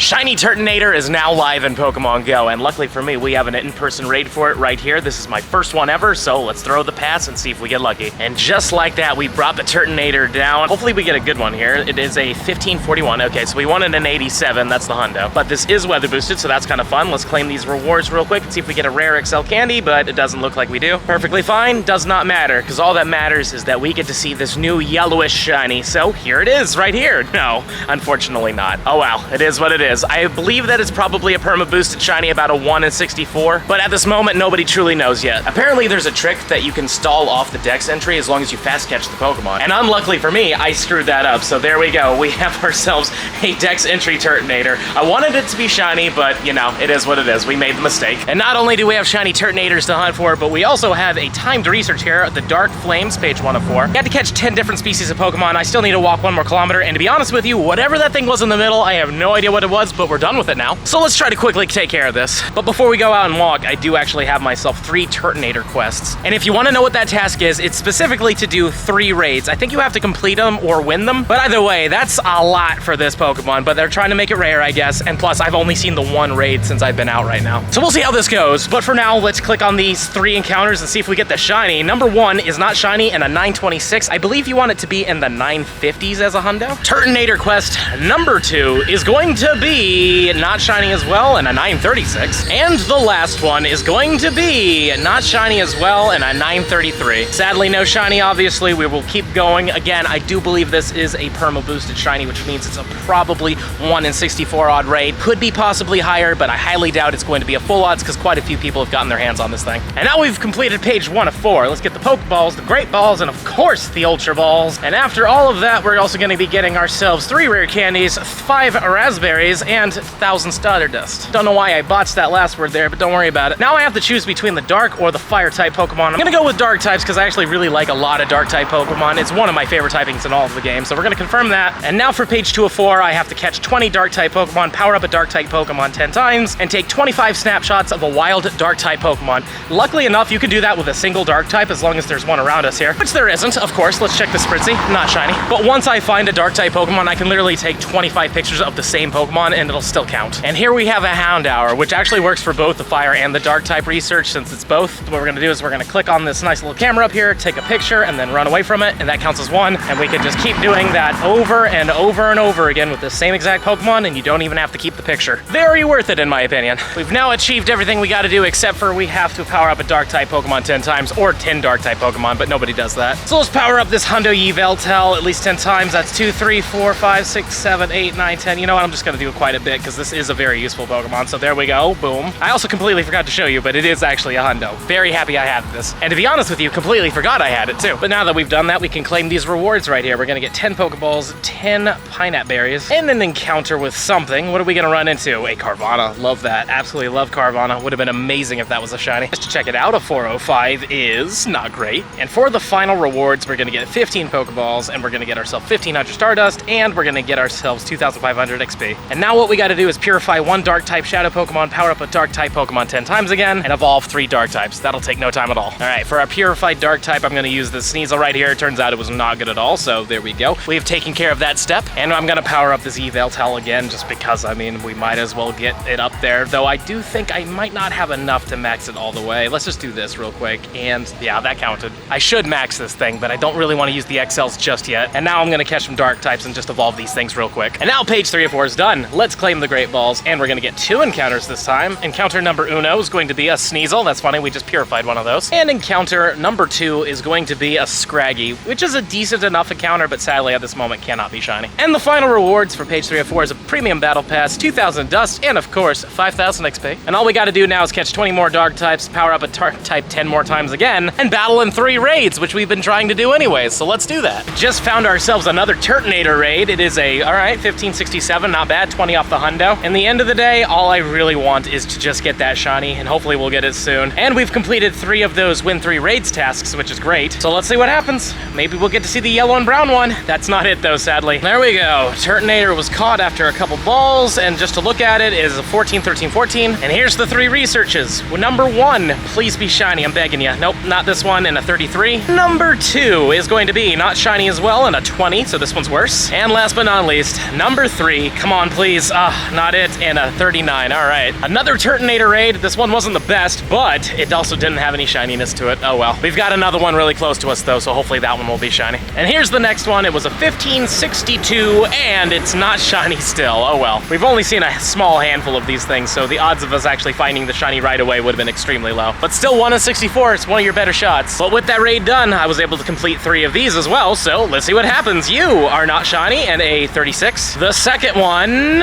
Shiny Turtonator is now live in Pokemon GO, and luckily for me, we have an in-person raid for it right here. This is my first one ever, so let's throw the pass and see if we get lucky. And just like that, we brought the Turtonator down. Hopefully we get a good one here. It is a 1541. Okay, so we wanted an 87. That's the hundo. But this is weather boosted, so that's kind of fun. Let's claim these rewards real quick and see if we get a rare XL candy, but it doesn't look like we do. Perfectly fine. Does not matter, because all that matters is that we get to see this new yellowish shiny. So here it is, right here. No, unfortunately not. Oh well, it is what it is. I believe that it's probably a perma boosted shiny, about a 1 in 64, but at this moment, nobody truly knows yet. Apparently there's a trick that you can stall off the dex entry as long as you fast catch the Pokemon. And unluckily for me, I screwed that up. So there we go. We have ourselves a dex entry Turtonator. I wanted it to be shiny, but you know, it is what it is. We made the mistake. And not only do we have shiny Turtonators to hunt for, but we also have a timed research here at the Dark Flames, page 1 of 4. We had to catch 10 different species of Pokemon. I still need to walk 1 more kilometer, and to be honest with you, whatever that thing was in the middle, I have no idea what it was, but we're done with it now. So let's try to quickly take care of this. But before we go out and walk, I do actually have myself 3 Turtonator quests. And if you want to know what that task is, it's specifically to do 3 raids. I think you have to complete them or win them, but either way, that's a lot for this Pokemon, but they're trying to make it rare, I guess. And plus, I've only seen the 1 raid since I've been out right now. So we'll see how this goes. But for now, let's click on these 3 encounters and see if we get the shiny. Number 1 is not shiny and a 926. I believe you want it to be in the 950s as a hundo. Turtonator quest number 2 is going to be not shiny as well and a 936. And the last one is going to be not shiny as well and a 933. Sadly, no shiny, obviously. We will keep going. Again, I do believe this is a perma boosted shiny, which means it's a probably 1 in 64 odd raid. Could be possibly higher, but I highly doubt it's going to be a full odds because quite a few people have gotten their hands on this thing. And now we've completed page 1 of 4. Let's get the Pokeballs, the Great Balls, and of course the Ultra Balls. And after all of that, we're also going to be getting ourselves 3 rare candies, 5 raspberries, and 1,000 starter dust. Don't know why I botched that last word there, but don't worry about it. Now I have to choose between the dark or the fire type Pokemon. I'm going to go with dark types because I actually really like a lot of dark type Pokemon. It's one of my favorite typings in all of the games, so we're going to confirm that. And now for page 2 of 4, I have to catch 20 dark type Pokemon, power up a dark type Pokemon 10 times, and take 25 snapshots of a wild dark type Pokemon. Luckily enough, you can do that with a single dark type as long as there's one around us here, which there isn't, of course. Let's check the Spritzy. Not shiny. But once I find a dark type Pokemon, I can literally take 25 pictures of the same Pokemon and it'll still count. And here we have a Houndour, which actually works for both the fire and the dark type research. Since it's both, what we're gonna do is we're gonna click on this nice little camera up here, take a picture, and then run away from it, and that counts as 1. And we can just keep doing that over and over and over again with the same exact Pokemon, and you don't even have to keep the picture. Very worth it, in my opinion. We've now achieved everything we gotta do, except for we have to power up a dark type Pokemon 10 times, or 10 dark type Pokemon, but nobody does that. So let's power up this Hundo Yveltal at least 10 times. That's 2, 3, 4, 5, 6, 7, 8, 9, 10. You know what? I'm just gonna do it quite a bit because this is a very useful Pokemon. So there we go. Boom. I also completely forgot to show you, but it is actually a Hundo. Very happy I had this. And to be honest with you, completely forgot I had it too. But now that we've done that, we can claim these rewards right here. We're gonna get 10 Pokeballs, 10 Pineapple Berries, and an encounter with something. What are we gonna run into? A Carvana. Love that. Absolutely love Carvana. Would have been amazing if that was a shiny. Just to check it out, a 405 is not great. And for the final rewards, we're gonna get 15 Pokeballs, and we're gonna get ourselves 1,500 Stardust, and we're gonna get ourselves 2,500 XP. And now what we gotta do is purify 1 dark type Shadow Pokemon, power up a dark type Pokemon 10 times again, and evolve 3 dark types. That'll take no time at all. All right, for our purified dark type, I'm gonna use the Sneasel right here. It turns out it was not good at all, so there we go. We've taken care of that step, and I'm gonna power up this Yveltal again, just because, I mean, we might as well get it up there, though I do think I might not have enough to max it all the way. Let's just do this real quick, and yeah, that counted. I should max this thing, but I don't really want to use the XLs just yet, and now I'm gonna catch some dark types and just evolve these things real quick. And now page 3 of 4 is done. Let's claim the Great Balls, and we're gonna get 2 encounters this time. Encounter number 1 is going to be a Sneasel. That's funny, we just purified one of those. And encounter number 2 is going to be a Scraggy, which is a decent enough encounter, but sadly at this moment cannot be shiny. And the final rewards for page 3 of 4 is a premium battle pass, 2,000 dust, and of course 5,000 XP. And all we gotta do now is catch 20 more dark types, power up a dark type 10 more times again, and battle in 3 raids, which we've been trying to do anyways, so let's do that. Just found ourselves another Turtonator raid. It is a, all right, 1567, not bad, 20 off the hundo. In the end of the day, all I really want is to just get that shiny, and hopefully we'll get it soon. And we've completed 3 of those win 3 raids tasks, which is great. So let's see what happens. Maybe maybe we'll get to see the yellow and brown one. That's not it though, sadly. There we go. Turtonator was caught after a couple balls, and just to look at it is a 14, 13, 14. And here's the 3 researches. Well, number 1, please be shiny, I'm begging you. Nope, not this one, in a 33. Number 2 is going to be not shiny as well, in a 20, so this one's worse. And last but not least, number 3, come on please, not it, in a 39, all right. Another Turtonator raid. This one wasn't the best, but it also didn't have any shininess to it. Oh well. We've got another one really close to us though, so hopefully that one will be shiny. And here's the next one. It was a 1562, and it's not shiny still. Oh well. We've only seen a small handful of these things, so the odds of us actually finding the shiny right away would have been extremely low. But still, 1 in 64, it's one of your better shots. But with that raid done, I was able to complete 3 of these as well, so let's see what happens. You are not shiny, and a 36. The second one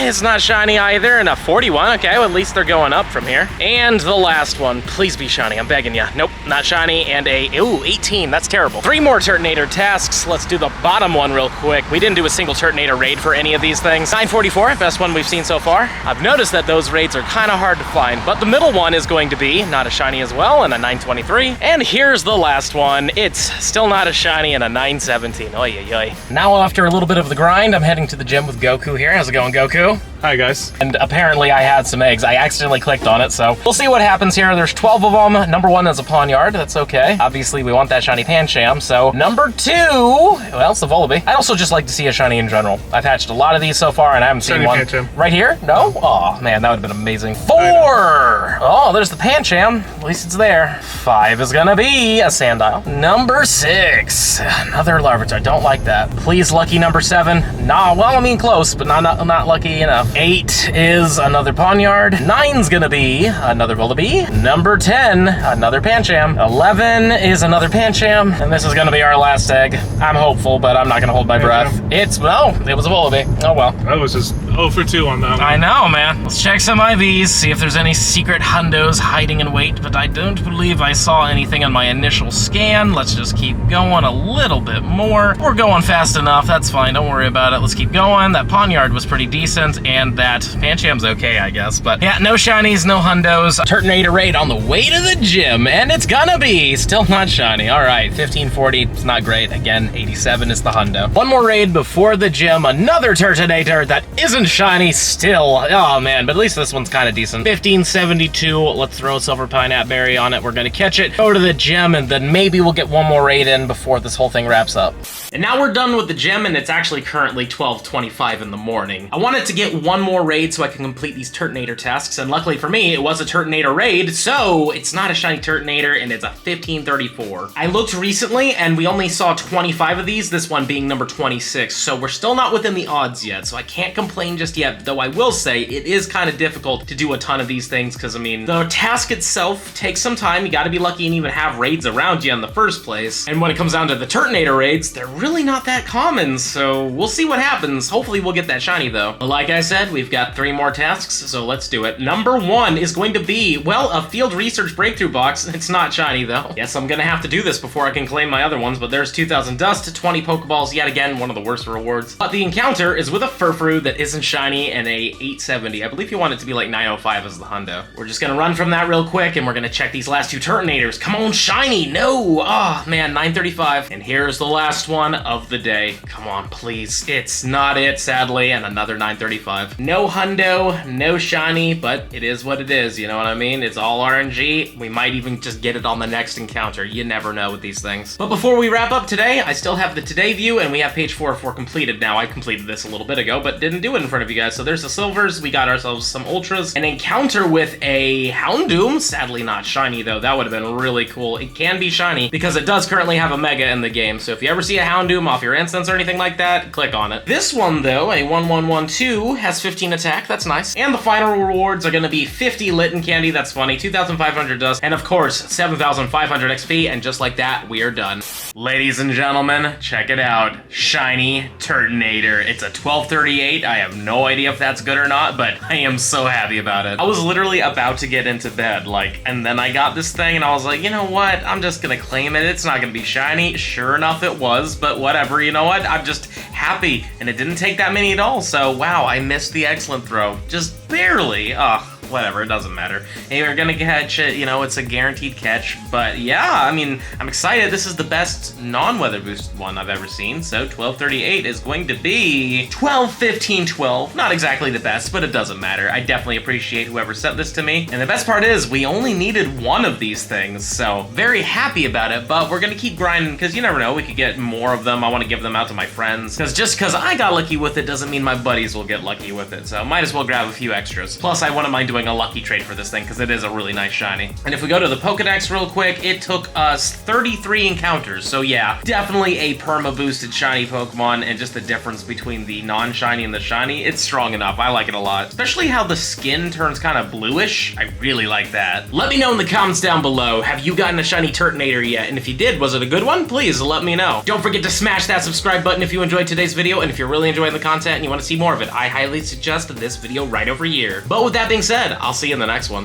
is not shiny either, and a 41. Okay, well, at least they're going up from here. And the last one, please be shiny, I'm begging you. Nope, not shiny, and a, ooh, 18, that's terrible. 3 more Turtonator tasks. Let's do the bottom one real quick. We didn't do a single Turtonator raid for any of these things. 944, best one we've seen so far. I've noticed that those raids are kind of hard to find, but the middle one is going to be not a shiny as well, and a 923. And here's the last one. It's still not a shiny, and a 917. Oy, oy, oy. Now, after a little bit of the grind, I'm heading to the gym with Goku here. How's it going, Goku? Hi, guys. And apparently I had some eggs. I accidentally clicked on it, so we'll see what happens here. There's 12 of them. Number 1 is a Pawniard. That's okay. Obviously, we want that shiny Pancham. So number 2, well, it's the Vullaby. I'd also just like to see a shiny in general. I've hatched a lot of these so far, and I haven't seen one. Pancham. Right here? No? Oh, man, that would have been amazing. 4! Oh, there's the Pancham. At least it's there. 5 is gonna be a Sandile. Number 6. Another Larvitar. I don't like that. Please, lucky number 7. Nah, well, I mean close, but not lucky enough. 8 is another Pawniard. 9's gonna be another Vullaby. Number 10, another Pancham. 11 is another Pancham. And this is gonna be our last egg. I'm hopeful, but I'm not gonna hold my breath. It's, no, it was a Vullaby. Oh well. I was just 0 for 2 on that one. I know, man. Let's check some IVs, see if there's any secret hundos hiding in wait, but I don't believe I saw anything on my initial scan. Let's just keep going a little bit more. We're going fast enough, that's fine, don't worry about it. Let's keep going. That Pawniard was pretty decent, and that Pancham's okay, I guess. But yeah, no shinies, no hundos. Turtonator raid on the way to the gym, and it's gonna be still not shiny. All right, 1540, it's not great. Again, 87 is the hundo. One more raid before the gym, another Turtonator that isn't shiny still. Oh man, but at least this one's kind of decent. 1572, let's throw a Silver Pineapple Berry on it. We're gonna catch it, go to the gym, and then maybe we'll get one more raid in before this whole thing wraps up. And now we're done with the gym, and it's actually currently 12:25 in the morning. I wanted to get one more raid so I can complete these Turtonator tasks, and luckily for me, it was a Turtonator raid, so it's not a shiny Turtonator, and it's a 1534. I looked recently, and we only saw 25 of these, this one being number 26, so we're still not within the odds yet, so I can't complain just yet, though I will say it is kind of difficult to do a ton of these things, because, I mean, the task itself takes some time. You gotta be lucky and even have raids around you in the first place, and when it comes down to the Turtonator raids, they're really not that common, so we'll see what happens. Hopefully we'll get that shiny, though. But like I said, we've got 3 more tasks, so let's do it. Number 1 is going to be, well, a field research breakthrough box. It's not shiny, though. Yes, I'm gonna have to do this before I can claim my other ones, but there's 2,000 dust, 20 Pokeballs, yet again, one of the worst rewards. But the encounter is with a Furfrou that isn't shiny and a 870. I believe you want it to be like 905 as the hundo. We're just gonna run from that real quick, and we're gonna check these last 2 Turtonators. Come on, shiny! No! Oh, man, 935. And here's the last one of the day. Come on, please. It's not it, sadly, and another 935. No hundo, no shiny, but it is what it is, you know what I mean? It's all RNG. We might even just get it on the next encounter. You never know with these things. But before we wrap up today, I still have the today view, and we have page 404 completed now. I completed this a little bit ago, but didn't do it in front of you guys. So there's the silvers, we got ourselves some ultras, an encounter with a Houndoom, sadly not shiny though. That would have been really cool. It can be shiny because it does currently have a mega in the game. So if you ever see a Houndoom off your instance or anything like that, click on it. This one though, a 1112, has 15 attack. That's nice. And the final rewards are going to be 50 Litten Candy. That's funny. 2,500 dust. And of course, 7,500 XP. And just like that, we are done. Ladies and gentlemen, check it out. Shiny Turtonator. It's a 1238. I have no idea if that's good or not, but I am so happy about it. I was literally about to get into bed, and then I got this thing and I was like, you know what? I'm just gonna claim it. It's not gonna be shiny. Sure enough, it was, but whatever. You know what? I'm just happy, and it didn't take that many at all. So wow, I missed the excellent throw. Just barely. Ugh. whatever, it doesn't matter. Hey, we're gonna catch it, you know, it's a guaranteed catch. But yeah, I mean, I'm excited. This is the best non-weather boosted one I've ever seen. So 1238 is going to be 121512. Not exactly the best, but it doesn't matter. I definitely appreciate whoever sent this to me. And the best part is we only needed one of these things, so very happy about it. But we're gonna keep grinding because you never know, we could get more of them. I want to give them out to my friends because just because I got lucky with it doesn't mean my buddies will get lucky with it. So might as well grab a few extras. Plus, I wouldn't mind doing a lucky trade for this thing because it is a really nice shiny. And if we go to the Pokedex real quick, it took us 33 encounters. So yeah, definitely a perma boosted shiny Pokemon, and just the difference between the non-shiny and the shiny, it's strong enough. I like it a lot. Especially how the skin turns kind of bluish. I really like that. Let me know in the comments down below, have you gotten a Shiny Turtonator yet? And if you did, was it a good one? Please let me know. Don't forget to smash that subscribe button if you enjoyed today's video, and if you're really enjoying the content and you want to see more of it, I highly suggest this video right over here. But with that being said, I'll see you in the next one.